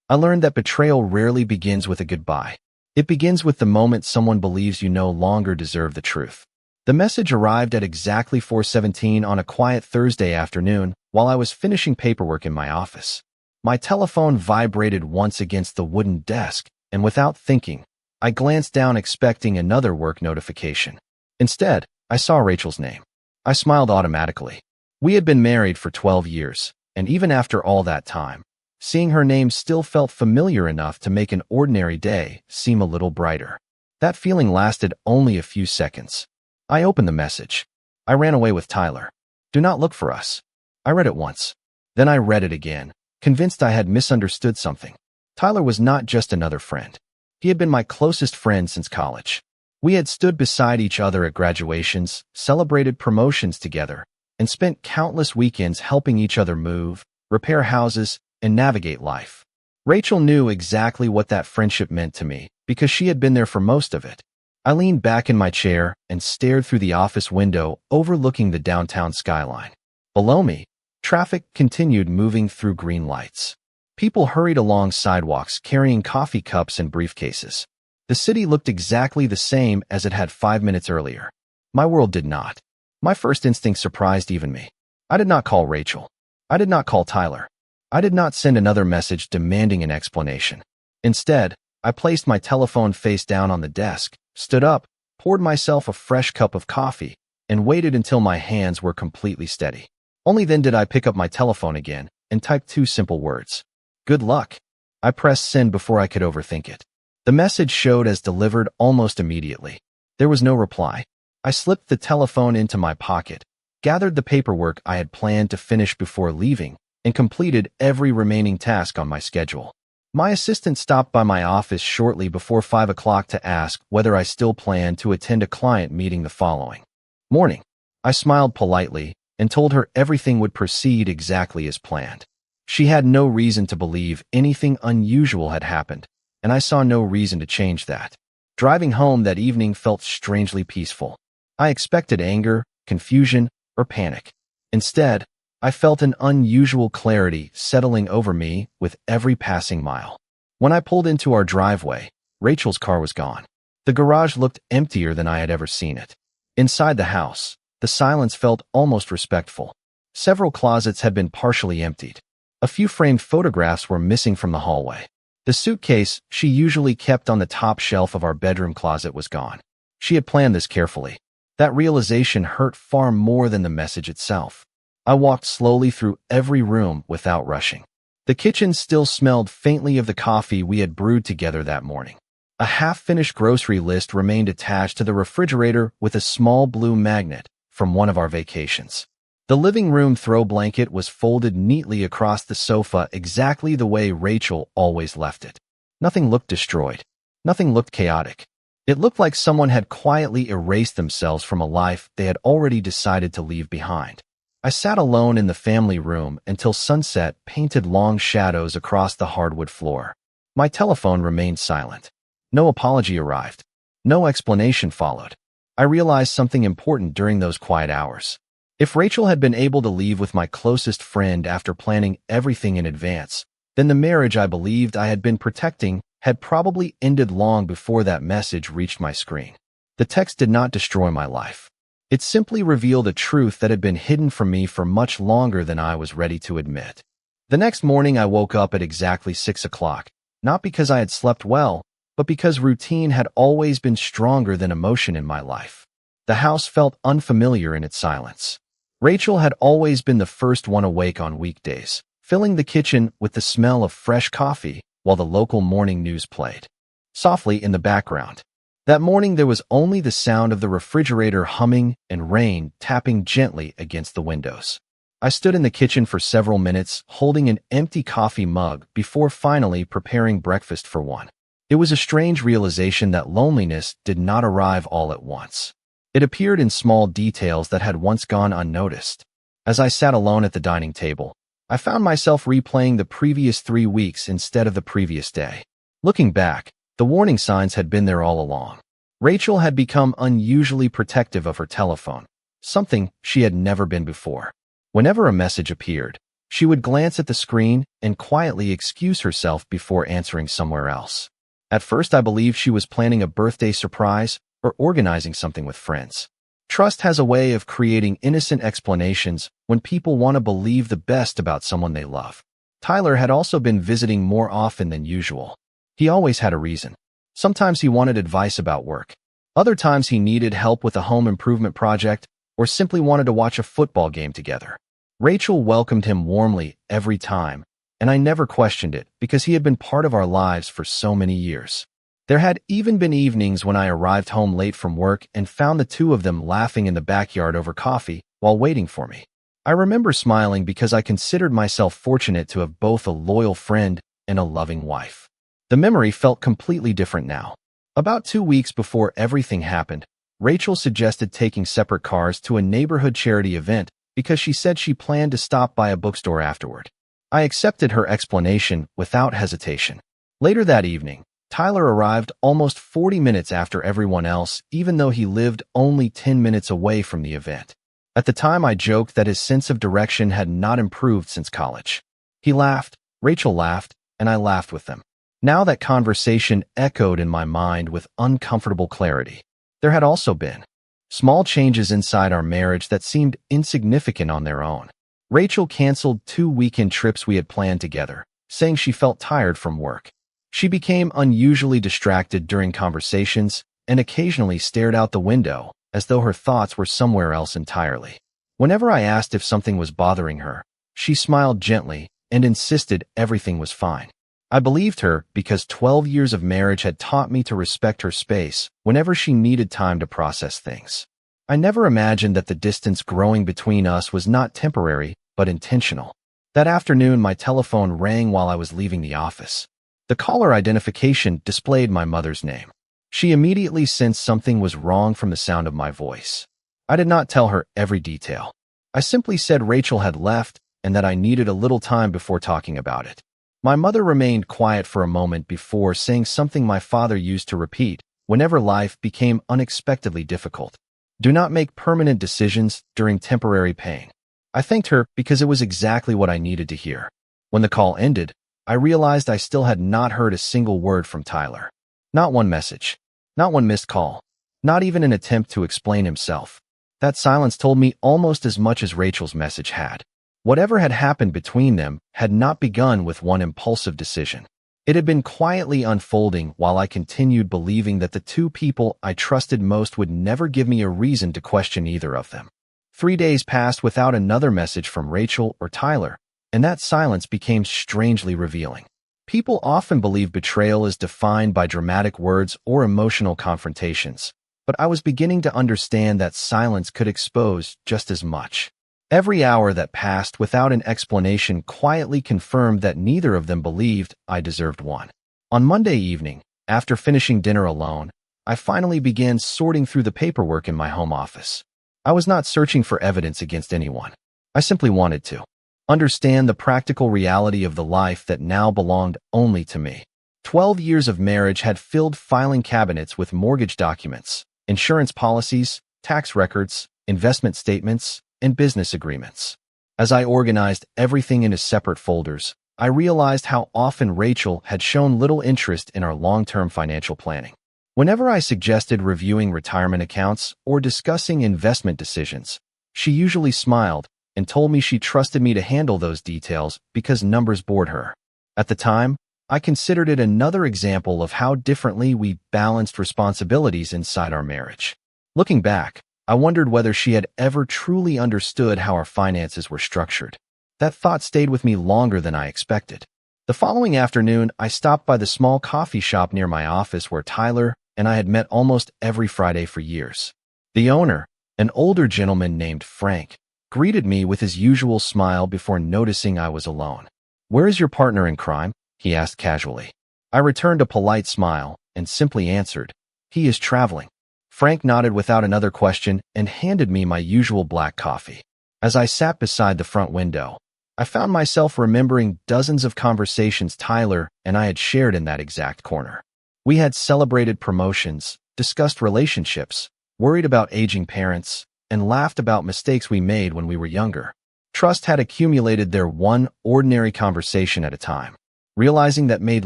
I learned that betrayal rarely begins with a goodbye. It begins with the moment someone believes you no longer deserve the truth. The message arrived at exactly 4:17 on a quiet Thursday afternoon while I was finishing paperwork in my office. My telephone vibrated once against the wooden desk, and without thinking, I glanced down expecting another work notification. Instead, I saw Rachel's name. I smiled automatically. We had been married for 12 years, and even after all that time, seeing her name still felt familiar enough to make an ordinary day seem a little brighter. That feeling lasted only a few seconds. I opened the message. I ran away with Tyler. Do not look for us. I read it once. Then I read it again, convinced I had misunderstood something. Tyler was not just another friend. He had been my closest friend since college. We had stood beside each other at graduations, celebrated promotions together, and spent countless weekends helping each other move, repair houses, and navigate life. Rachel knew exactly what that friendship meant to me because she had been there for most of it. I leaned back in my chair and stared through the office window overlooking the downtown skyline. Below me, traffic continued moving through green lights. People hurried along sidewalks carrying coffee cups and briefcases. The city looked exactly the same as it had 5 minutes earlier. My world did not. My first instinct surprised even me. I did not call Rachel. I did not call Tyler. I did not send another message demanding an explanation. Instead, I placed my telephone face down on the desk, stood up, poured myself a fresh cup of coffee, and waited until my hands were completely steady. Only then did I pick up my telephone again and type 2 simple words. Good luck. I pressed send before I could overthink it. The message showed as delivered almost immediately. There was no reply. I slipped the telephone into my pocket, gathered the paperwork I had planned to finish before leaving, and completed every remaining task on my schedule. My assistant stopped by my office shortly before 5 o'clock to ask whether I still planned to attend a client meeting the following morning. I smiled politely and told her everything would proceed exactly as planned. She had no reason to believe anything unusual had happened, and I saw no reason to change that. Driving home that evening felt strangely peaceful. I expected anger, confusion, or panic. Instead, I felt an unusual clarity settling over me with every passing mile. When I pulled into our driveway, Rachel's car was gone. The garage looked emptier than I had ever seen it. Inside the house, the silence felt almost respectful. Several closets had been partially emptied. A few framed photographs were missing from the hallway. The suitcase she usually kept on the top shelf of our bedroom closet was gone. She had planned this carefully. That realization hurt far more than the message itself. I walked slowly through every room without rushing. The kitchen still smelled faintly of the coffee we had brewed together that morning. A half-finished grocery list remained attached to the refrigerator with a small blue magnet from one of our vacations. The living room throw blanket was folded neatly across the sofa exactly the way Rachel always left it. Nothing looked destroyed. Nothing looked chaotic. It looked like someone had quietly erased themselves from a life they had already decided to leave behind. I sat alone in the family room until sunset painted long shadows across the hardwood floor. My telephone remained silent. No apology arrived. No explanation followed. I realized something important during those quiet hours. If Rachel had been able to leave with my closest friend after planning everything in advance, then the marriage I believed I had been protecting had probably ended long before that message reached my screen. The text did not destroy my life. It simply revealed a truth that had been hidden from me for much longer than I was ready to admit. The next morning I woke up at exactly 6 o'clock, not because I had slept well, but because routine had always been stronger than emotion in my life. The house felt unfamiliar in its silence. Rachel had always been the first one awake on weekdays, filling the kitchen with the smell of fresh coffee while the local morning news played softly in the background. That morning there was only the sound of the refrigerator humming and rain tapping gently against the windows. I stood in the kitchen for several minutes holding an empty coffee mug before finally preparing breakfast for one. It was a strange realization that loneliness did not arrive all at once. It appeared in small details that had once gone unnoticed. As I sat alone at the dining table, I found myself replaying the previous 3 weeks instead of the previous day. Looking back, the warning signs had been there all along. Rachel had become unusually protective of her telephone, something she had never been before. Whenever a message appeared, She would glance at the screen and quietly excuse herself before answering somewhere else. At first, I believed she was planning a birthday surprise or organizing something with friends. Trust has a way of creating innocent explanations when people want to believe the best about someone they love. Tyler had also been visiting more often than usual. He always had a reason. Sometimes he wanted advice about work. Other times he needed help with a home improvement project or simply wanted to watch a football game together. Rachel welcomed him warmly every time, and I never questioned it because he had been part of our lives for so many years. There had even been evenings when I arrived home late from work and found the two of them laughing in the backyard over coffee while waiting for me. I remember smiling because I considered myself fortunate to have both a loyal friend and a loving wife. The memory felt completely different now. About 2 weeks before everything happened, Rachel suggested taking separate cars to a neighborhood charity event because she said she planned to stop by a bookstore afterward. I accepted her explanation without hesitation. Later that evening, Tyler arrived almost 40 minutes after everyone else, even though he lived only 10 minutes away from the event. At the time, I joked that his sense of direction had not improved since college. He laughed, Rachel laughed, and I laughed with them. Now that conversation echoed in my mind with uncomfortable clarity. There had also been small changes inside our marriage that seemed insignificant on their own. Rachel canceled 2 weekend trips we had planned together, saying she felt tired from work. She became unusually distracted during conversations and occasionally stared out the window as though her thoughts were somewhere else entirely. Whenever I asked if something was bothering her, she smiled gently and insisted everything was fine. I believed her because 12 years of marriage had taught me to respect her space whenever she needed time to process things. I never imagined that the distance growing between us was not temporary, but intentional. That afternoon, my telephone rang while I was leaving the office. The caller identification displayed my mother's name. She immediately sensed something was wrong from the sound of my voice. I did not tell her every detail. I simply said Rachel had left and that I needed a little time before talking about it. My mother remained quiet for a moment before saying something my father used to repeat whenever life became unexpectedly difficult. Do not make permanent decisions during temporary pain. I thanked her because it was exactly what I needed to hear. When the call ended, I realized I still had not heard a single word from Tyler. Not one message. Not one missed call. Not even an attempt to explain himself. That silence told me almost as much as Rachel's message had. Whatever had happened between them had not begun with one impulsive decision. It had been quietly unfolding while I continued believing that the two people I trusted most would never give me a reason to question either of them. 3 days passed without another message from Rachel or Tyler, and that silence became strangely revealing. People often believe betrayal is defined by dramatic words or emotional confrontations, but I was beginning to understand that silence could expose just as much. Every hour that passed without an explanation quietly confirmed that neither of them believed I deserved one. On Monday evening, after finishing dinner alone, I finally began sorting through the paperwork in my home office. I was not searching for evidence against anyone. I simply wanted to understand the practical reality of the life that now belonged only to me. 12 years of marriage had filled filing cabinets with mortgage documents, insurance policies, tax records, investment statements, and business agreements. As I organized everything into separate folders, I realized how often Rachel had shown little interest in our long-term financial planning. Whenever I suggested reviewing retirement accounts or discussing investment decisions, she usually smiled and told me she trusted me to handle those details because numbers bored her. At the time, I considered it another example of how differently we balanced responsibilities inside our marriage. Looking back, I wondered whether she had ever truly understood how our finances were structured. That thought stayed with me longer than I expected. The following afternoon, I stopped by the small coffee shop near my office where Tyler and I had met almost every Friday for years. The owner, an older gentleman named Frank, greeted me with his usual smile before noticing I was alone. "Where is your partner in crime?" he asked casually. I returned a polite smile and simply answered, "He is traveling." Frank nodded without another question and handed me my usual black coffee. As I sat beside the front window, I found myself remembering dozens of conversations Tyler and I had shared in that exact corner. We had celebrated promotions, discussed relationships, worried about aging parents, and laughed about mistakes we made when we were younger. Trust had accumulated there one ordinary conversation at a time, realizing that made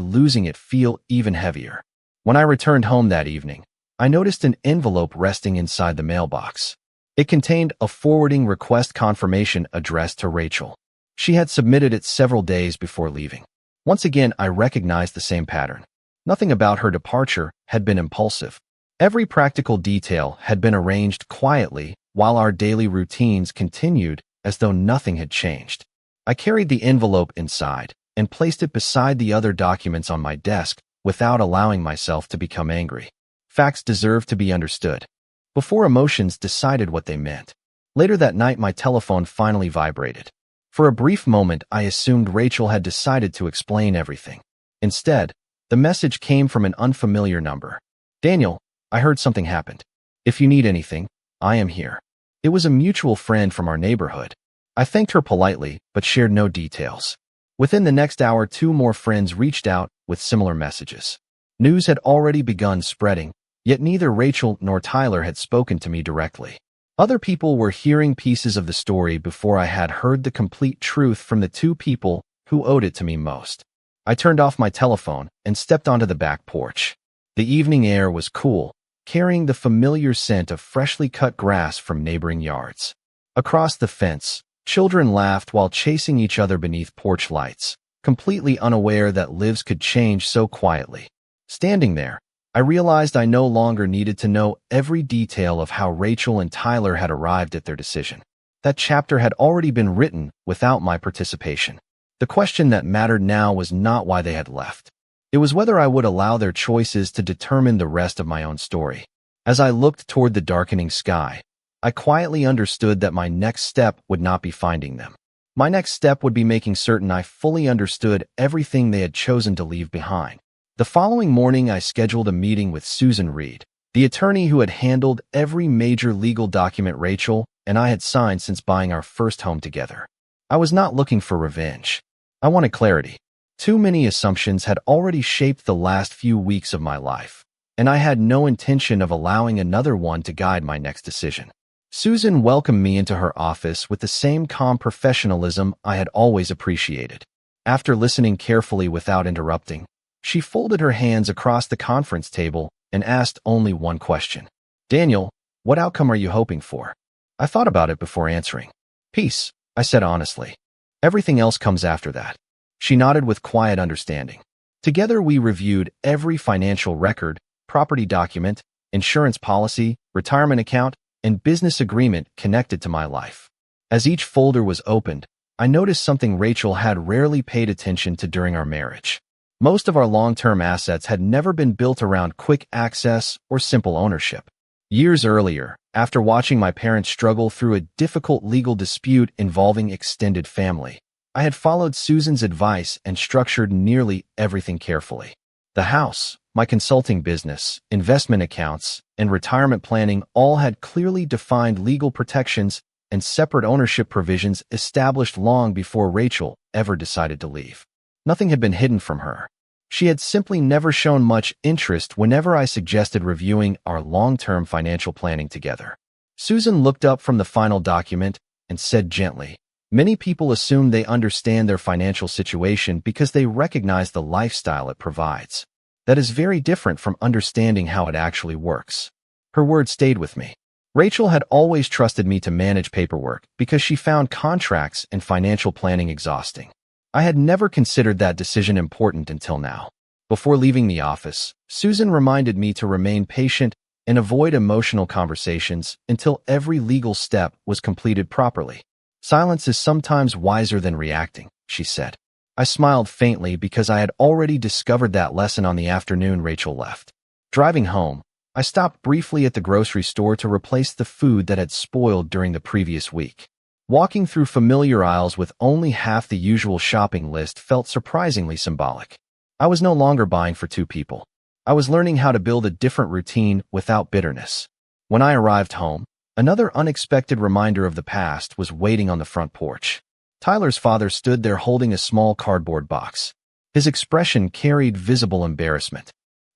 losing it feel even heavier. When I returned home that evening, I noticed an envelope resting inside the mailbox. It contained a forwarding request confirmation addressed to Rachel. She had submitted it several days before leaving. Once again, I recognized the same pattern. Nothing about her departure had been impulsive. Every practical detail had been arranged quietly while our daily routines continued as though nothing had changed. I carried the envelope inside and placed it beside the other documents on my desk without allowing myself to become angry. Facts deserve to be understood before emotions decided what they meant. Later that night, my telephone finally vibrated. For a brief moment, I assumed Rachel had decided to explain everything. Instead, the message came from an unfamiliar number. "Daniel, I heard something happened. If you need anything, I am here." It was a mutual friend from our neighborhood. I thanked her politely, but shared no details. Within the next hour, 2 more friends reached out with similar messages. News had already begun spreading, yet neither Rachel nor Tyler had spoken to me directly. Other people were hearing pieces of the story before I had heard the complete truth from the 2 people who owed it to me most. I turned off my telephone and stepped onto the back porch. The evening air was cool, carrying the familiar scent of freshly cut grass from neighboring yards. Across the fence, children laughed while chasing each other beneath porch lights, completely unaware that lives could change so quietly. Standing there, I realized I no longer needed to know every detail of how Rachel and Tyler had arrived at their decision. That chapter had already been written without my participation. The question that mattered now was not why they had left. It was whether I would allow their choices to determine the rest of my own story. As I looked toward the darkening sky, I quietly understood that my next step would not be finding them. My next step would be making certain I fully understood everything they had chosen to leave behind. The following morning, I scheduled a meeting with Susan Reed, the attorney who had handled every major legal document Rachel and I had signed since buying our first home together. I was not looking for revenge. I wanted clarity. Too many assumptions had already shaped the last few weeks of my life, and I had no intention of allowing another one to guide my next decision. Susan welcomed me into her office with the same calm professionalism I had always appreciated. After listening carefully without interrupting, she folded her hands across the conference table and asked only one question. "Daniel, what outcome are you hoping for?" I thought about it before answering. "Peace," I said honestly. "Everything else comes after that." She nodded with quiet understanding. Together we reviewed every financial record, property document, insurance policy, retirement account, and business agreement connected to my life. As each folder was opened, I noticed something Rachel had rarely paid attention to during our marriage. Most of our long-term assets had never been built around quick access or simple ownership. Years earlier, after watching my parents struggle through a difficult legal dispute involving extended family, I had followed Susan's advice and structured nearly everything carefully. The house, my consulting business, investment accounts, and retirement planning all had clearly defined legal protections and separate ownership provisions established long before Rachel ever decided to leave. Nothing had been hidden from her. She had simply never shown much interest whenever I suggested reviewing our long-term financial planning together. Susan looked up from the final document and said gently, "Many people assume they understand their financial situation because they recognize the lifestyle it provides. That is very different from understanding how it actually works." Her words stayed with me. Rachel had always trusted me to manage paperwork because she found contracts and financial planning exhausting. I had never considered that decision important until now. Before leaving the office, Susan reminded me to remain patient and avoid emotional conversations until every legal step was completed properly. "Silence is sometimes wiser than reacting," she said. I smiled faintly because I had already discovered that lesson on the afternoon Rachel left. Driving home, I stopped briefly at the grocery store to replace the food that had spoiled during the previous week. Walking through familiar aisles with only half the usual shopping list felt surprisingly symbolic. I was no longer buying for 2 people. I was learning how to build a different routine without bitterness. When I arrived home, another unexpected reminder of the past was waiting on the front porch. Tyler's father stood there holding a small cardboard box. His expression carried visible embarrassment.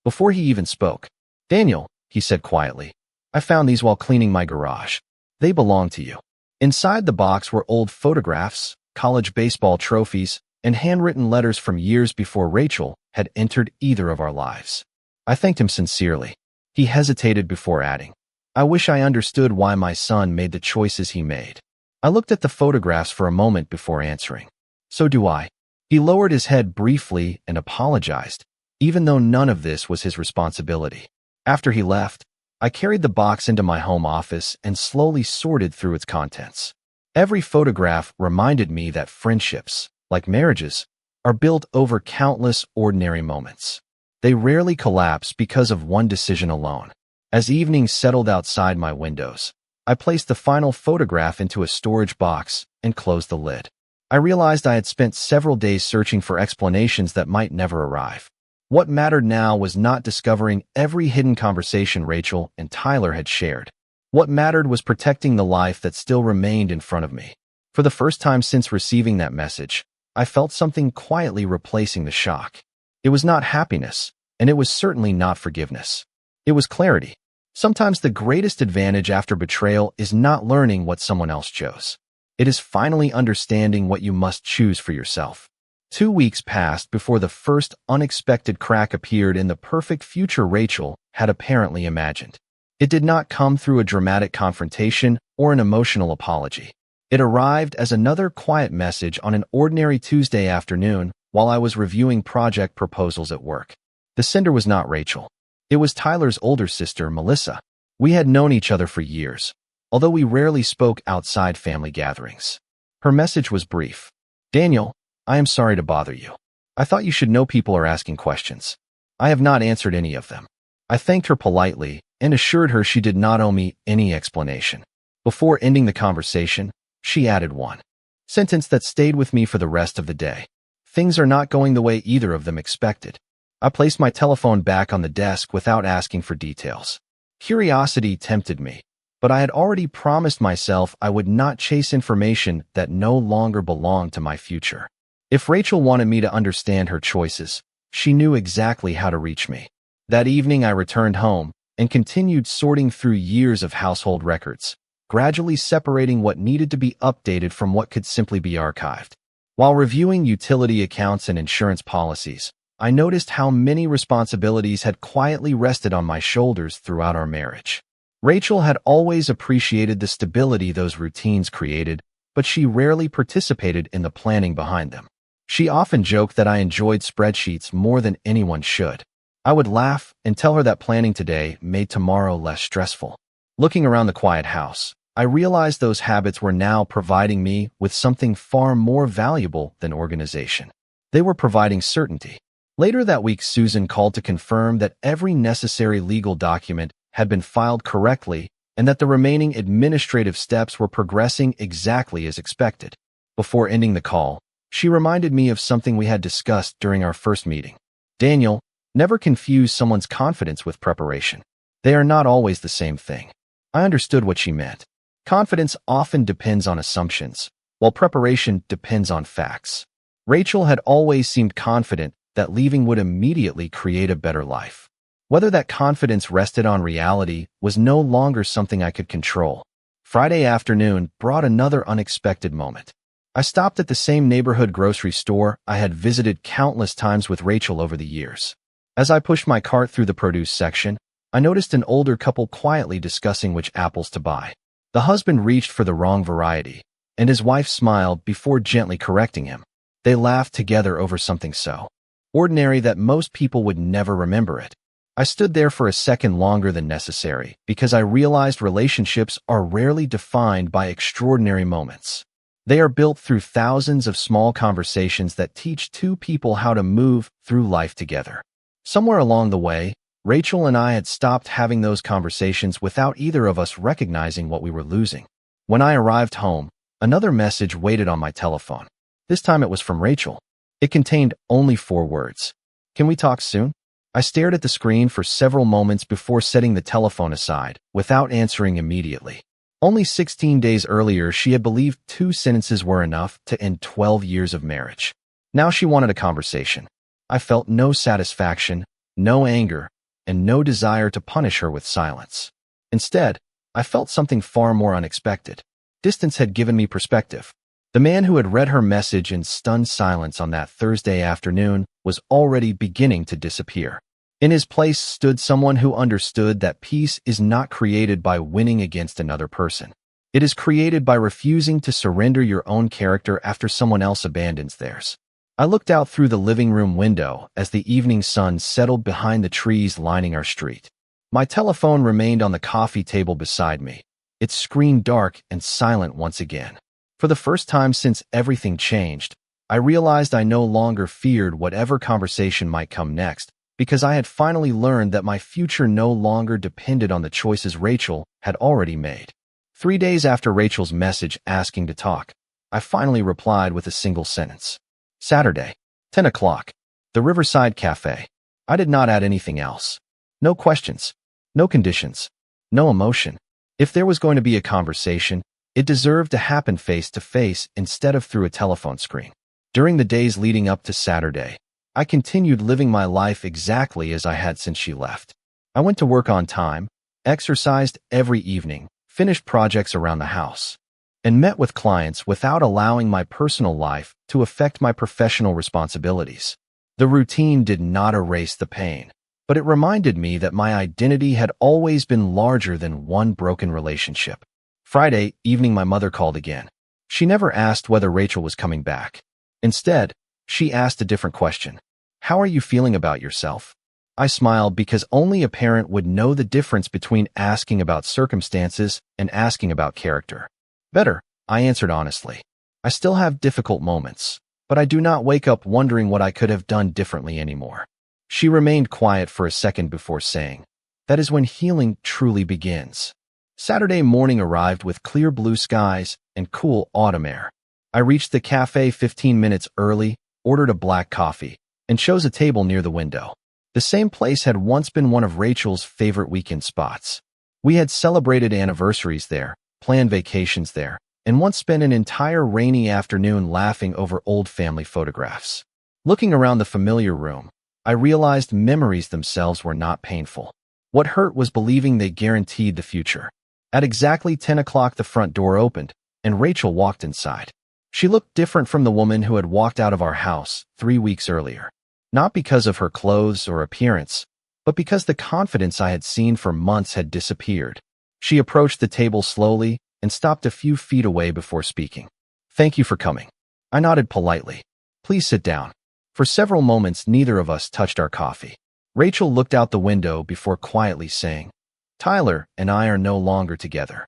Before he even spoke, "Daniel," he said quietly, "I found these while cleaning my garage. They belong to you." Inside the box were old photographs, college baseball trophies, and handwritten letters from years before Rachel had entered either of our lives. I thanked him sincerely. He hesitated before adding, "I wish I understood why my son made the choices he made." I looked at the photographs for a moment before answering. "So do I." He lowered his head briefly and apologized, even though none of this was his responsibility. After he left, I carried the box into my home office and slowly sorted through its contents. Every photograph reminded me that friendships, like marriages, are built over countless ordinary moments. They rarely collapse because of one decision alone. As evening settled outside my windows, I placed the final photograph into a storage box and closed the lid. I realized I had spent several days searching for explanations that might never arrive. What mattered now was not discovering every hidden conversation Rachel and Tyler had shared. What mattered was protecting the life that still remained in front of me. For the first time since receiving that message, I felt something quietly replacing the shock. It was not happiness, and it was certainly not forgiveness. It was clarity. Sometimes the greatest advantage after betrayal is not learning what someone else chose. It is finally understanding what you must choose for yourself. 2 weeks passed before the first unexpected crack appeared in the perfect future Rachel had apparently imagined. It did not come through a dramatic confrontation or an emotional apology. It arrived as another quiet message on an ordinary Tuesday afternoon while I was reviewing project proposals at work. The sender was not Rachel. It was Tyler's older sister, Melissa. We had known each other for years, although we rarely spoke outside family gatherings. Her message was brief. "Daniel, I am sorry to bother you. I thought you should know people are asking questions. I have not answered any of them." I thanked her politely and assured her she did not owe me any explanation. Before ending the conversation, she added one sentence that stayed with me for the rest of the day. "Things are not going the way either of them expected." I placed my telephone back on the desk without asking for details. Curiosity tempted me, but I had already promised myself I would not chase information that no longer belonged to my future. If Rachel wanted me to understand her choices, she knew exactly how to reach me. That evening I returned home and continued sorting through years of household records, gradually separating what needed to be updated from what could simply be archived. While reviewing utility accounts and insurance policies, I noticed how many responsibilities had quietly rested on my shoulders throughout our marriage. Rachel had always appreciated the stability those routines created, but she rarely participated in the planning behind them. She often joked that I enjoyed spreadsheets more than anyone should. I would laugh and tell her that planning today made tomorrow less stressful. Looking around the quiet house, I realized those habits were now providing me with something far more valuable than organization. They were providing certainty. Later that week, Susan called to confirm that every necessary legal document had been filed correctly and that the remaining administrative steps were progressing exactly as expected. Before ending the call, she reminded me of something we had discussed during our first meeting. "Daniel, never confuse someone's confidence with preparation. They are not always the same thing." I understood what she meant. Confidence often depends on assumptions, while preparation depends on facts. Rachel had always seemed confident that leaving would immediately create a better life. Whether that confidence rested on reality was no longer something I could control. Friday afternoon brought another unexpected moment. I stopped at the same neighborhood grocery store I had visited countless times with Rachel over the years. As I pushed my cart through the produce section, I noticed an older couple quietly discussing which apples to buy. The husband reached for the wrong variety, and his wife smiled before gently correcting him. They laughed together over something so ordinary that most people would never remember it. I stood there for a second longer than necessary because I realized relationships are rarely defined by extraordinary moments. They are built through thousands of small conversations that teach two people how to move through life together. Somewhere along the way, Rachel and I had stopped having those conversations without either of us recognizing what we were losing. When I arrived home, another message waited on my telephone. This time it was from Rachel. It contained only 4 words. "Can we talk soon?" I stared at the screen for several moments before setting the telephone aside, without answering immediately. Only 16 days earlier, she had believed 2 sentences were enough to end 12 years of marriage. Now she wanted a conversation. I felt no satisfaction, no anger, and no desire to punish her with silence. Instead, I felt something far more unexpected. Distance had given me perspective. The man who had read her message in stunned silence on that Thursday afternoon was already beginning to disappear. In his place stood someone who understood that peace is not created by winning against another person. It is created by refusing to surrender your own character after someone else abandons theirs. I looked out through the living room window as the evening sun settled behind the trees lining our street. My telephone remained on the coffee table beside me, its screen dark and silent once again. For the first time since everything changed, I realized I no longer feared whatever conversation might come next, because I had finally learned that my future no longer depended on the choices Rachel had already made. 3 days after Rachel's message asking to talk, I finally replied with a single sentence. Saturday, 10 o'clock, the Riverside Cafe. I did not add anything else. No questions, no conditions, no emotion. If there was going to be a conversation, it deserved to happen face-to-face instead of through a telephone screen. During the days leading up to Saturday, I continued living my life exactly as I had since she left. I went to work on time, exercised every evening, finished projects around the house, and met with clients without allowing my personal life to affect my professional responsibilities. The routine did not erase the pain, but it reminded me that my identity had always been larger than one broken relationship. Friday evening, my mother called again. She never asked whether Rachel was coming back. Instead, she asked a different question. How are you feeling about yourself? I smiled because only a parent would know the difference between asking about circumstances and asking about character. Better, I answered honestly. I still have difficult moments, but I do not wake up wondering what I could have done differently anymore. She remained quiet for a second before saying, that is when healing truly begins. Saturday morning arrived with clear blue skies and cool autumn air. I reached the cafe 15 minutes early, ordered a black coffee, and chose a table near the window. The same place had once been one of Rachel's favorite weekend spots. We had celebrated anniversaries there, planned vacations there, and once spent an entire rainy afternoon laughing over old family photographs. Looking around the familiar room, I realized memories themselves were not painful. What hurt was believing they guaranteed the future. At exactly 10 o'clock, the front door opened, and Rachel walked inside. She looked different from the woman who had walked out of our house 3 weeks earlier. Not because of her clothes or appearance, but because the confidence I had seen for months had disappeared. She approached the table slowly and stopped a few feet away before speaking. Thank you for coming. I nodded politely. Please sit down. For several moments, neither of us touched our coffee. Rachel looked out the window before quietly saying, Tyler and I are no longer together.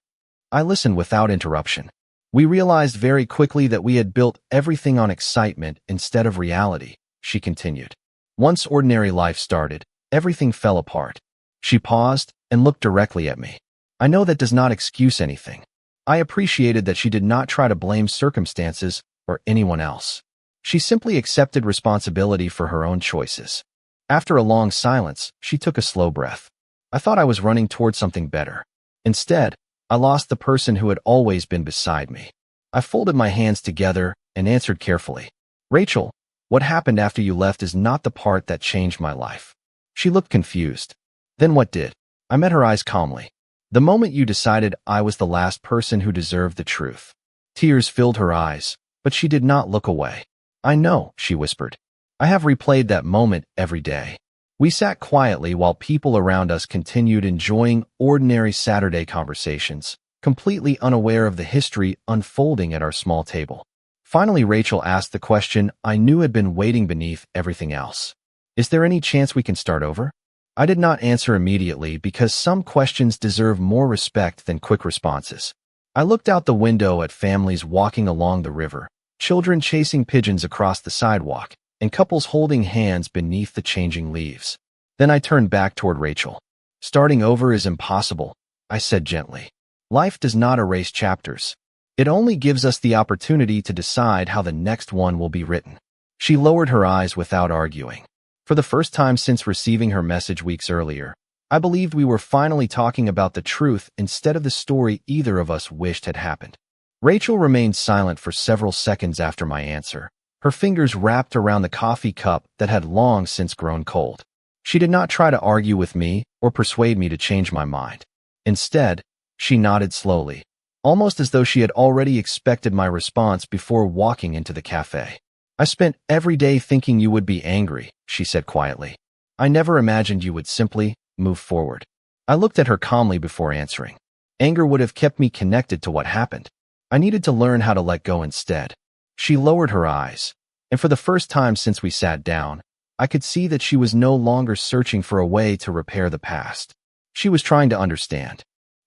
I listened without interruption. We realized very quickly that we had built everything on excitement instead of reality, she continued. Once ordinary life started, everything fell apart. She paused and looked directly at me. I know that does not excuse anything. I appreciated that she did not try to blame circumstances or anyone else. She simply accepted responsibility for her own choices. After a long silence, she took a slow breath. I thought I was running towards something better. Instead, I lost the person who had always been beside me. I folded my hands together and answered carefully. Rachel, what happened after you left is not the part that changed my life. She looked confused. Then what did? I met her eyes calmly. The moment you decided I was the last person who deserved the truth. Tears filled her eyes, but she did not look away. I know, she whispered. I have replayed that moment every day. We sat quietly while people around us continued enjoying ordinary Saturday conversations, completely unaware of the history unfolding at our small table. Finally, Rachel asked the question I knew had been waiting beneath everything else. Is there any chance we can start over? I did not answer immediately because some questions deserve more respect than quick responses. I looked out the window at families walking along the river, children chasing pigeons across the sidewalk, and couples holding hands beneath the changing leaves. Then I turned back toward Rachel. Starting over is impossible, I said gently. Life does not erase chapters. It only gives us the opportunity to decide how the next one will be written. She lowered her eyes without arguing. For the first time since receiving her message weeks earlier, I believed we were finally talking about the truth instead of the story either of us wished had happened. Rachel remained silent for several seconds after my answer, her fingers wrapped around the coffee cup that had long since grown cold. She did not try to argue with me or persuade me to change my mind. Instead, she nodded slowly, almost as though she had already expected my response before walking into the cafe. "I spent every day thinking you would be angry," she said quietly. "I never imagined you would simply move forward." I looked at her calmly before answering. Anger would have kept me connected to what happened. I needed to learn how to let go instead. She lowered her eyes, and for the first time since we sat down, I could see that she was no longer searching for a way to repair the past. She was trying to understand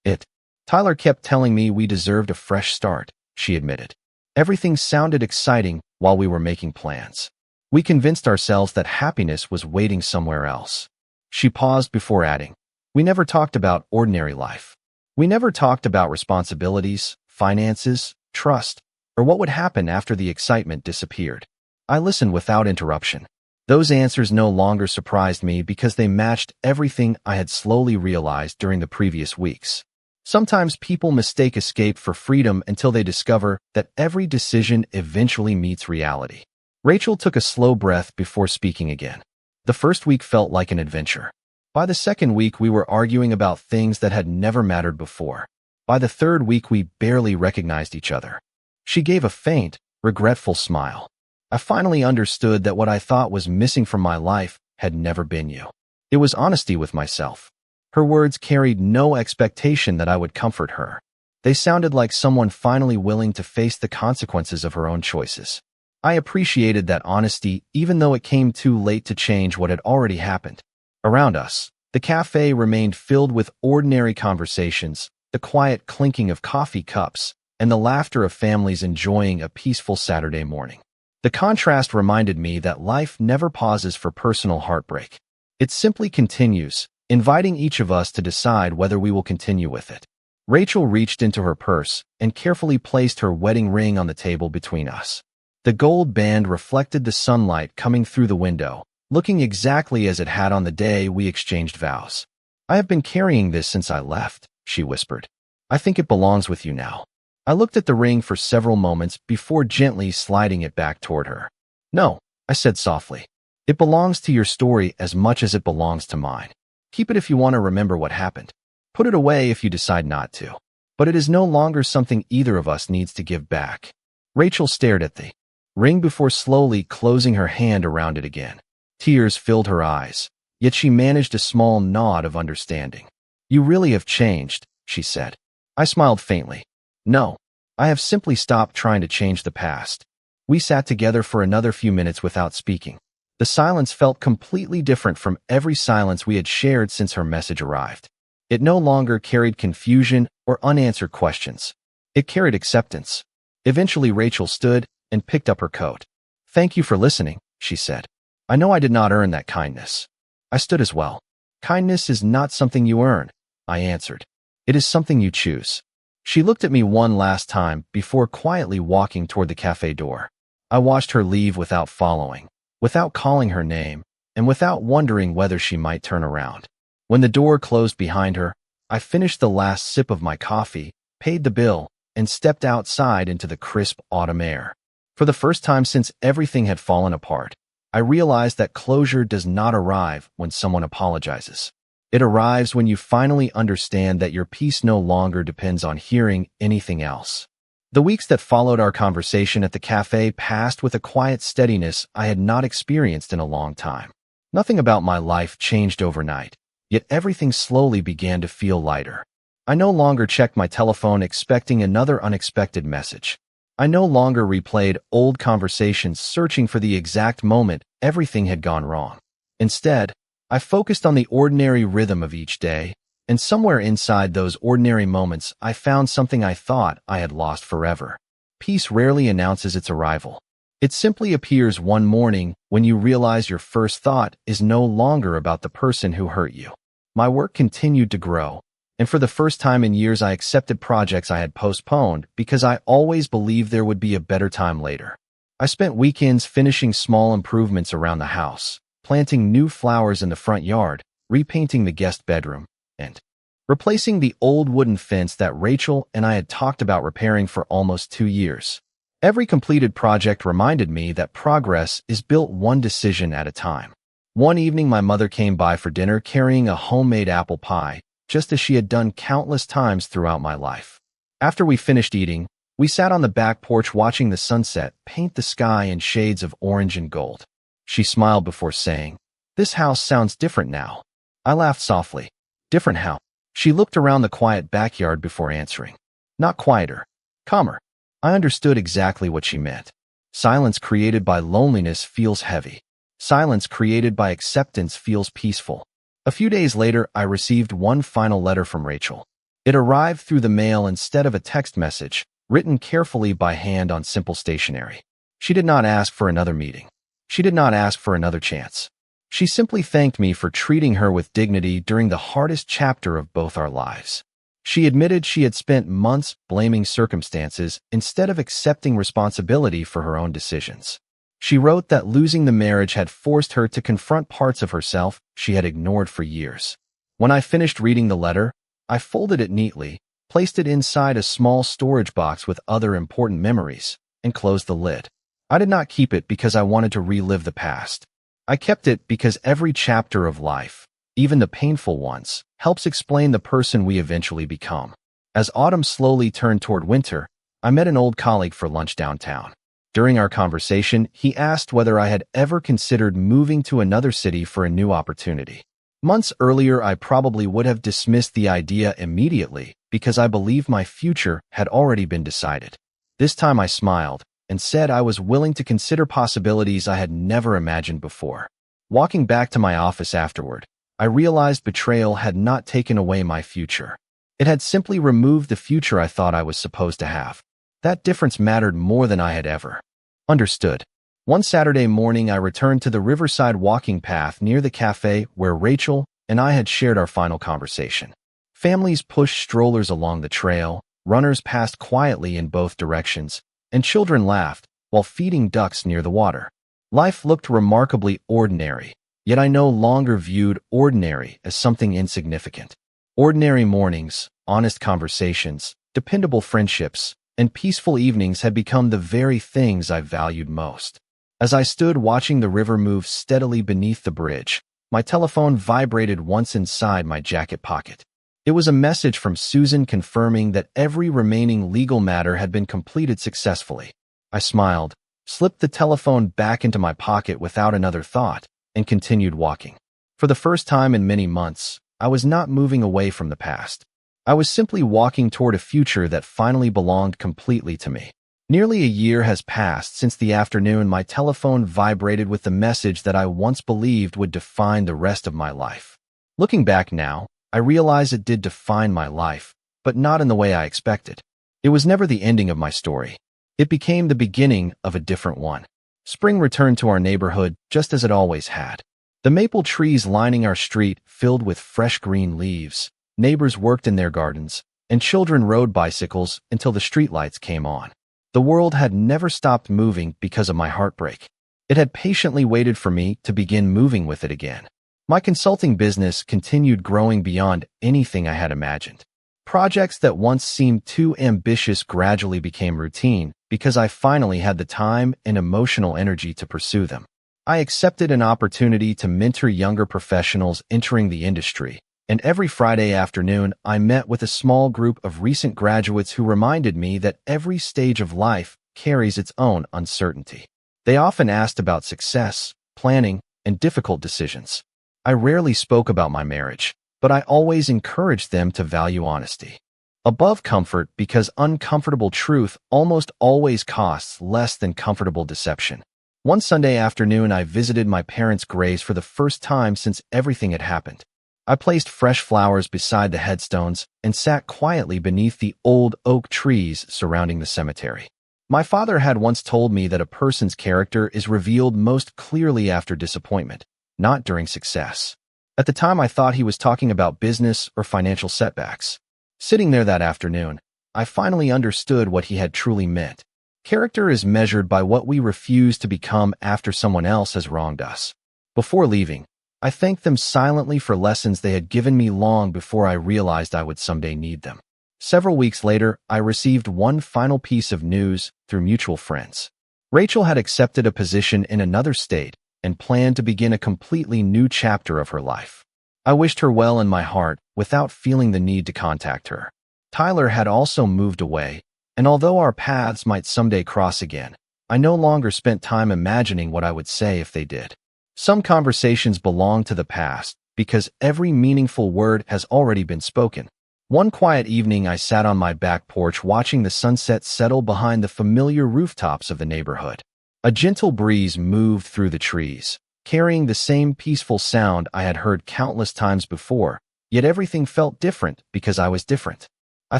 it. "Tyler kept telling me we deserved a fresh start," she admitted. "Everything sounded exciting while we were making plans. We convinced ourselves that happiness was waiting somewhere else." She paused before adding, "We never talked about ordinary life. We never talked about responsibilities, finances, trust, or what would happen after the excitement disappeared." I listened without interruption. Those answers no longer surprised me because they matched everything I had slowly realized during the previous weeks. Sometimes people mistake escape for freedom until they discover that every decision eventually meets reality. Rachel took a slow breath before speaking again. The first week felt like an adventure. By the second week, we were arguing about things that had never mattered before. By the third week, we barely recognized each other. She gave a faint, regretful smile. I finally understood that what I thought was missing from my life had never been you. It was honesty with myself. Her words carried no expectation that I would comfort her. They sounded like someone finally willing to face the consequences of her own choices. I appreciated that honesty, even though it came too late to change what had already happened. Around us, the cafe remained filled with ordinary conversations, the quiet clinking of coffee cups, and the laughter of families enjoying a peaceful Saturday morning. The contrast reminded me that life never pauses for personal heartbreak. It simply continues, inviting each of us to decide whether we will continue with it. Rachel reached into her purse and carefully placed her wedding ring on the table between us. The gold band reflected the sunlight coming through the window, looking exactly as it had on the day we exchanged vows. "I have been carrying this since I left," she whispered. "I think it belongs with you now." I looked at the ring for several moments before gently sliding it back toward her. "No," I said softly. "It belongs to your story as much as it belongs to mine. Keep it if you want to remember what happened. Put it away if you decide not to. But it is no longer something either of us needs to give back." Rachel stared at the ring before slowly closing her hand around it again. Tears filled her eyes, yet she managed a small nod of understanding. "You really have changed," she said. I smiled faintly. "No, I have simply stopped trying to change the past." We sat together for another few minutes without speaking. The silence felt completely different from every silence we had shared since her message arrived. It no longer carried confusion or unanswered questions. It carried acceptance. Eventually, Rachel stood and picked up her coat. "Thank you for listening," she said. "I know I did not earn that kindness." I stood as well. "Kindness is not something you earn," I answered. "It is something you choose." She looked at me one last time before quietly walking toward the cafe door. I watched her leave without following, without calling her name, and without wondering whether she might turn around. When the door closed behind her, I finished the last sip of my coffee, paid the bill, and stepped outside into the crisp autumn air. For the first time since everything had fallen apart, I realized that closure does not arrive when someone apologizes. It arrives when you finally understand that your peace no longer depends on hearing anything else. The weeks that followed our conversation at the cafe passed with a quiet steadiness I had not experienced in a long time. Nothing about my life changed overnight, yet everything slowly began to feel lighter. I no longer checked my telephone expecting another unexpected message. I no longer replayed old conversations searching for the exact moment everything had gone wrong. Instead, I focused on the ordinary rhythm of each day, and somewhere inside those ordinary moments, I found something I thought I had lost forever. Peace rarely announces its arrival. It simply appears one morning when you realize your first thought is no longer about the person who hurt you. My work continued to grow, and for the first time in years I accepted projects I had postponed because I always believed there would be a better time later. I spent weekends finishing small improvements around the house, planting new flowers in the front yard, repainting the guest bedroom, and replacing the old wooden fence that Rachel and I had talked about repairing for almost 2 years. Every completed project reminded me that progress is built one decision at a time. One evening, my mother came by for dinner carrying a homemade apple pie, just as she had done countless times throughout my life. After we finished eating, we sat on the back porch watching the sunset paint the sky in shades of orange and gold. She smiled before saying, "This house sounds different now." I laughed softly. "Different how?" She looked around the quiet backyard before answering. "Not quieter. Calmer." I understood exactly what she meant. Silence created by loneliness feels heavy. Silence created by acceptance feels peaceful. A few days later, I received one final letter from Rachel. It arrived through the mail instead of a text message, written carefully by hand on simple stationery. She did not ask for another meeting. She did not ask for another chance. She simply thanked me for treating her with dignity during the hardest chapter of both our lives. She admitted she had spent months blaming circumstances instead of accepting responsibility for her own decisions. She wrote that losing the marriage had forced her to confront parts of herself she had ignored for years. When I finished reading the letter, I folded it neatly, placed it inside a small storage box with other important memories, and closed the lid. I did not keep it because I wanted to relive the past. I kept it because every chapter of life, even the painful ones, helps explain the person we eventually become. As autumn slowly turned toward winter, I met an old colleague for lunch downtown. During our conversation, he asked whether I had ever considered moving to another city for a new opportunity. Months earlier, I probably would have dismissed the idea immediately because I believed my future had already been decided. This time I smiled and said I was willing to consider possibilities I had never imagined before. Walking back to my office afterward, I realized betrayal had not taken away my future. It had simply removed the future I thought I was supposed to have. That difference mattered more than I had ever understood. One Saturday morning, I returned to the riverside walking path near the cafe where Rachel and I had shared our final conversation. Families pushed strollers along the trail, runners passed quietly in both directions, and children laughed while feeding ducks near the water. Life looked remarkably ordinary, yet I no longer viewed ordinary as something insignificant. Ordinary mornings, honest conversations, dependable friendships, and peaceful evenings had become the very things I valued most. As I stood watching the river move steadily beneath the bridge, my telephone vibrated once inside my jacket pocket. It was a message from Susan confirming that every remaining legal matter had been completed successfully. I smiled, slipped the telephone back into my pocket without another thought, and continued walking. For the first time in many months, I was not moving away from the past. I was simply walking toward a future that finally belonged completely to me. Nearly a year has passed since the afternoon my telephone vibrated with the message that I once believed would define the rest of my life. Looking back now, I realize it did define my life, but not in the way I expected. It was never the ending of my story. It became the beginning of a different one. Spring returned to our neighborhood just as it always had. The maple trees lining our street filled with fresh green leaves, neighbors worked in their gardens, and children rode bicycles until the streetlights came on. The world had never stopped moving because of my heartbreak. It had patiently waited for me to begin moving with it again. My consulting business continued growing beyond anything I had imagined. Projects that once seemed too ambitious gradually became routine because I finally had the time and emotional energy to pursue them. I accepted an opportunity to mentor younger professionals entering the industry, and every Friday afternoon I met with a small group of recent graduates who reminded me that every stage of life carries its own uncertainty. They often asked about success, planning, and difficult decisions. I rarely spoke about my marriage, but I always encouraged them to value honesty above comfort because uncomfortable truth almost always costs less than comfortable deception. One Sunday afternoon, I visited my parents' graves for the first time since everything had happened. I placed fresh flowers beside the headstones and sat quietly beneath the old oak trees surrounding the cemetery. My father had once told me that a person's character is revealed most clearly after disappointment, not during success. At the time, I thought he was talking about business or financial setbacks. Sitting there that afternoon, I finally understood what he had truly meant. Character is measured by what we refuse to become after someone else has wronged us. Before leaving, I thanked them silently for lessons they had given me long before I realized I would someday need them. Several weeks later, I received one final piece of news through mutual friends. Rachel had accepted a position in another state and planned to begin a completely new chapter of her life. I wished her well in my heart without feeling the need to contact her. Tyler had also moved away, and although our paths might someday cross again, I no longer spent time imagining what I would say if they did. Some conversations belong to the past because every meaningful word has already been spoken. One quiet evening, I sat on my back porch watching the sunset settle behind the familiar rooftops of the neighborhood. A gentle breeze moved through the trees, carrying the same peaceful sound I had heard countless times before, yet everything felt different because I was different. I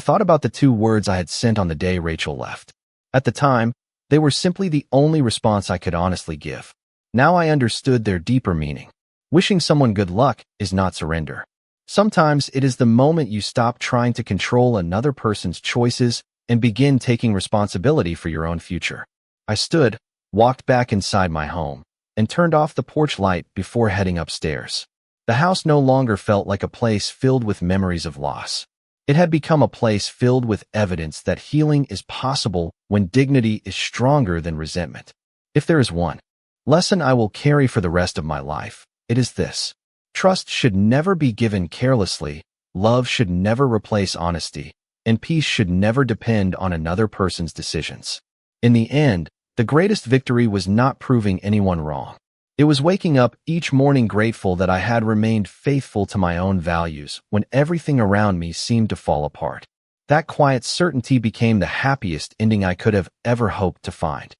thought about the 2 words I had sent on the day Rachel left. At the time, they were simply the only response I could honestly give. Now I understood their deeper meaning. Wishing someone good luck is not surrender. Sometimes it is the moment you stop trying to control another person's choices and begin taking responsibility for your own future. I stood, walked back inside my home, and turned off the porch light before heading upstairs. The house no longer felt like a place filled with memories of loss. It had become a place filled with evidence that healing is possible when dignity is stronger than resentment. If there is one lesson I will carry for the rest of my life, it is this. Trust should never be given carelessly, love should never replace honesty, and peace should never depend on another person's decisions. In the end, the greatest victory was not proving anyone wrong. It was waking up each morning grateful that I had remained faithful to my own values when everything around me seemed to fall apart. That quiet certainty became the happiest ending I could have ever hoped to find.